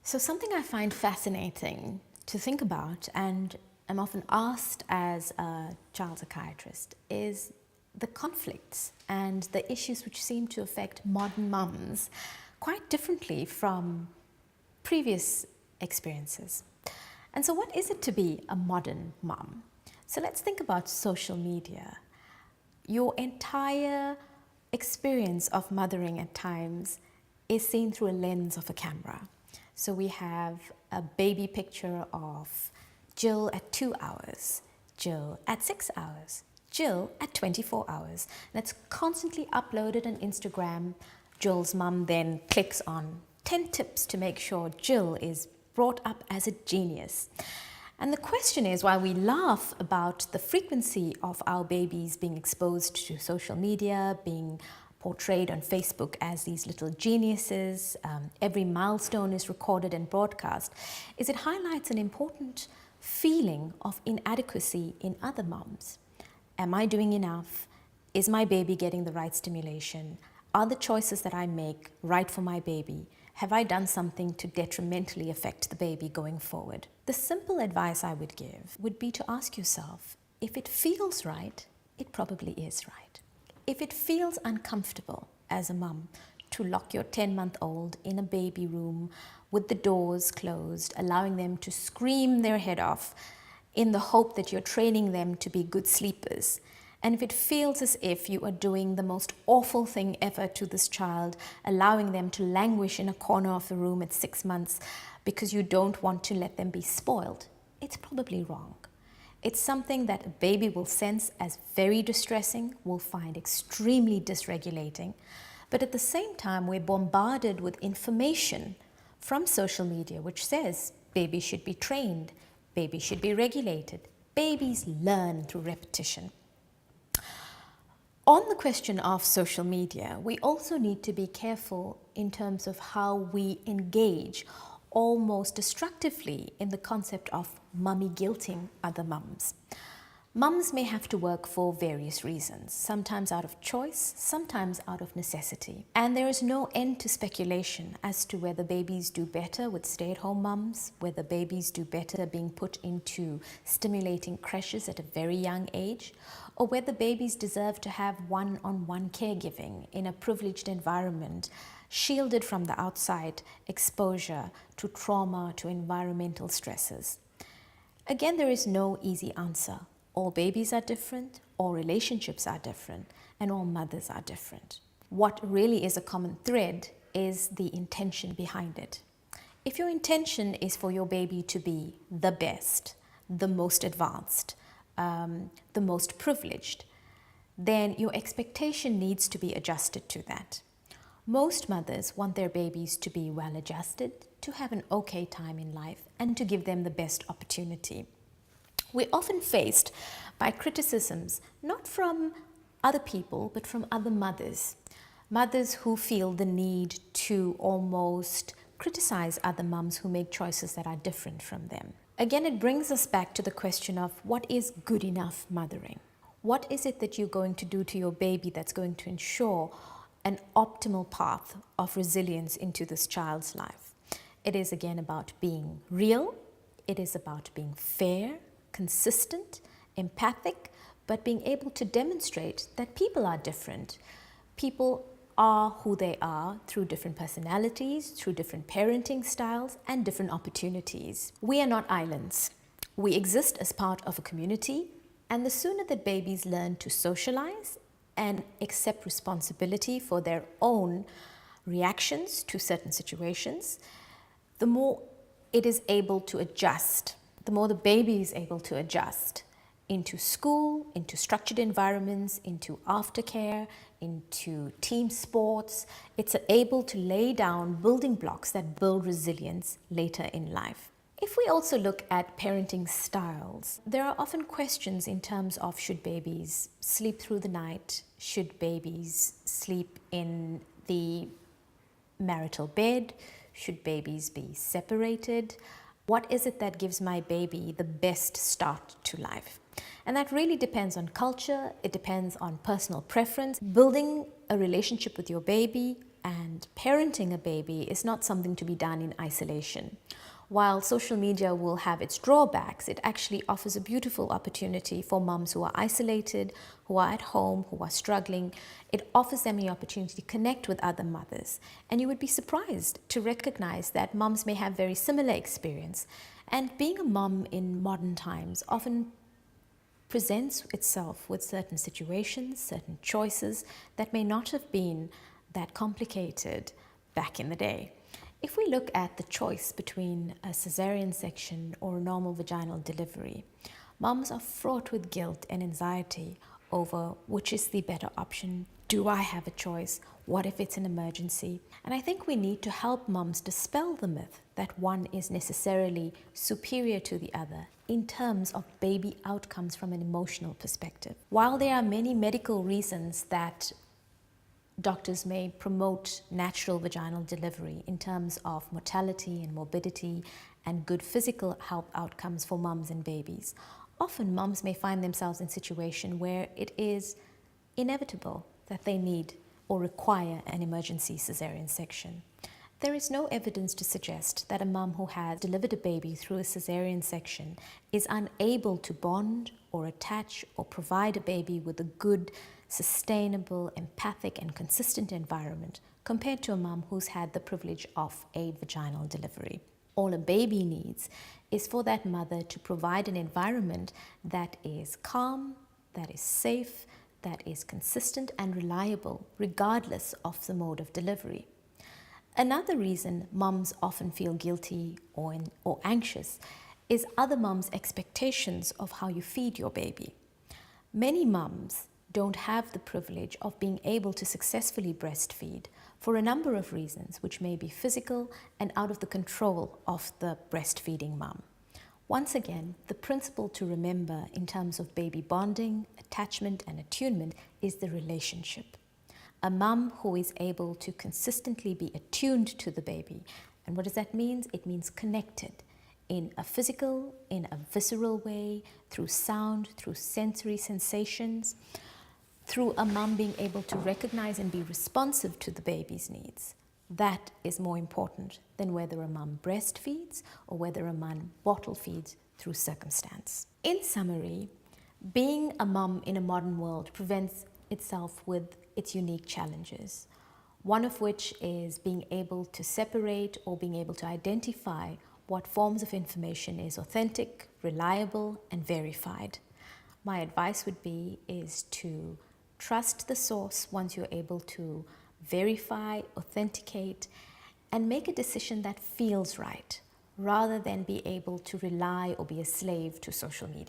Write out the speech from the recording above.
So something I find fascinating to think about, and I'm often asked as a child psychiatrist, is the conflicts and the issues which seem to affect modern mums quite differently from previous experiences. And so what is it to be a modern mum? So let's think about social media. Your entire experience of mothering at times is seen through a lens of a camera. So we have a baby picture of Jill at 2 hours, Jill at 6 hours, Jill at 24 hours. That's constantly uploaded on Instagram. Jill's mum then clicks on 10 tips to make sure Jill is brought up as a genius. And the question is, while we laugh about the frequency of our babies being exposed to social media, being portrayed on Facebook as these little geniuses, every milestone is recorded and broadcast, is it highlights an important feeling of inadequacy in other mums. Am I doing enough? Is my baby getting the right stimulation? Are the choices that I make right for my baby? Have I done something to detrimentally affect the baby going forward? The simple advice I would give would be to ask yourself, if it feels right, it probably is right. If it feels uncomfortable as a mum to lock your 10-month-old in a baby room with the doors closed, allowing them to scream their head off in the hope that you're training them to be good sleepers, and if it feels as if you are doing the most awful thing ever to this child, allowing them to languish in a corner of the room at 6 months because you don't want to let them be spoiled, it's probably wrong. It's something that a baby will sense as very distressing, will find extremely dysregulating, but at the same time we're bombarded with information from social media which says babies should be trained, babies should be regulated, babies learn through repetition. On the question of social media, we also need to be careful in terms of how we engage almost destructively in the concept of mummy guilting other mums. Mums may have to work for various reasons, sometimes out of choice, sometimes out of necessity. And there is no end to speculation as to whether babies do better with stay-at-home mums, whether babies do better being put into stimulating creches at a very young age, or whether babies deserve to have one-on-one caregiving in a privileged environment, shielded from the outside exposure to trauma, to environmental stresses. Again, there is no easy answer. All babies are different, all relationships are different, and all mothers are different. What really is a common thread is the intention behind it. If your intention is for your baby to be the best, the most advanced, the most privileged, then your expectation needs to be adjusted to that. Most mothers want their babies to be well adjusted, to have an okay time in life, and to give them the best opportunity. We're often faced by criticisms, not from other people, but from other mothers. Mothers who feel the need to almost criticize other mums who make choices that are different from them. Again, it brings us back to the question of what is good enough mothering? What is it that you're going to do to your baby that's going to ensure an optimal path of resilience into this child's life? It is again about being real. It is about being fair, consistent, empathic, but being able to demonstrate that people are different. People are who they are through different personalities, through different parenting styles, and different opportunities. We are not islands. We exist as part of a community, and the sooner that babies learn to socialize and accept responsibility for their own reactions to certain situations, the more it is able to adjust, the more the baby is able to adjust into school, into structured environments, into aftercare, into team sports. It's able to lay down building blocks that build resilience later in life. If we also look at parenting styles, there are often questions in terms of should babies sleep through the night? Should babies sleep in the marital bed? Should babies be separated? What is it that gives my baby the best start to life? And that really depends on culture, it depends on personal preference. Building a relationship with your baby and parenting a baby is not something to be done in isolation. While social media will have its drawbacks, it actually offers a beautiful opportunity for mums who are isolated, who are at home, who are struggling. It offers them the opportunity to connect with other mothers. And you would be surprised to recognize that mums may have very similar experience. And being a mum in modern times often presents itself with certain situations, certain choices that may not have been that complicated back in the day. If we look at the choice between a cesarean section or a normal vaginal delivery, mums are fraught with guilt and anxiety over which is the better option. Do I have a choice? What if it's an emergency? And I think we need to help mums dispel the myth that one is necessarily superior to the other in terms of baby outcomes from an emotional perspective. While there are many medical reasons that doctors may promote natural vaginal delivery in terms of mortality and morbidity and good physical health outcomes for mums and babies, often mums may find themselves in a situation where it is inevitable that they need or require an emergency cesarean section. There is no evidence to suggest that a mum who has delivered a baby through a cesarean section is unable to bond or attach or provide a baby with a good, sustainable, empathic and consistent environment compared to a mum who's had the privilege of a vaginal delivery. All a baby needs is for that mother to provide an environment that is calm, that is safe, that is consistent and reliable regardless of the mode of delivery. Another reason mums often feel guilty or anxious is other mums' expectations of how you feed your baby. Many mums don't have the privilege of being able to successfully breastfeed for a number of reasons, which may be physical and out of the control of the breastfeeding mum. Once again, the principle to remember in terms of baby bonding, attachment and attunement is the relationship. A mum who is able to consistently be attuned to the baby. And what does that mean? It means connected in a physical, in a visceral way, through sound, through sensory sensations, through a mum being able to recognize and be responsive to the baby's needs. That is more important than whether a mum breastfeeds or whether a mum bottle feeds through circumstance. In summary, being a mum in a modern world presents itself with its unique challenges, one of which is being able to separate or being able to identify what forms of information is authentic, reliable, and verified. My advice would be is to trust the source once you're able to verify, authenticate, and make a decision that feels right, rather than be able to rely or be a slave to social media.